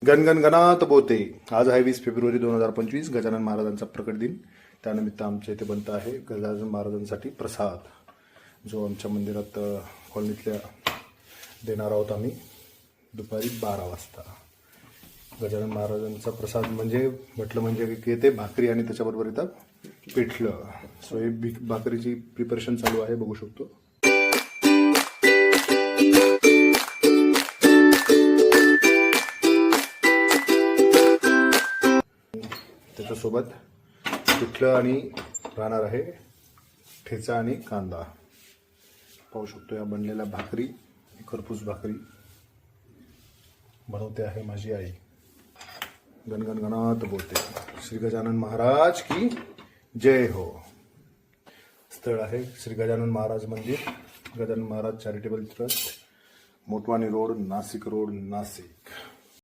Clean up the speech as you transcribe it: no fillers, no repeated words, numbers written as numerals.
गणगण गणात बोते. आज आहे 20 फेब्रुवारी 2025, गजानन महाराजांचा प्रकट दिन. त्यानिमित्त आमच्या इथे बनत आहे गजानन महाराजांसाठी प्रसाद, जो आमच्या मंदिरात कॉलनीतल्या देणार आहोत आम्ही दुपारी 12 वाजता. गजानन महाराजांचा प्रसाद म्हणजे म्हटलं म्हणजे की येते भाकरी आणि त्याच्याबरोबर येतात पिठलं. सो हे भाकरीची प्रिपरेशन चालू आहे, बघू शकतो. त्याच्यासोबत पिठलं आणि राहणार आहे ठेचा आणि कांदा. पाहू शकतो या बनलेल्या भाकरी, खरपूस भाकरी बनवते आहे माझी आई. गणगण गणात बोलते. श्री गजानन महाराज की जय हो. स्थळ आहे श्री गजानन महाराज मंदिर, Gajanan Maharaj charitable trust, Motwani road, Nashik road, Nashik.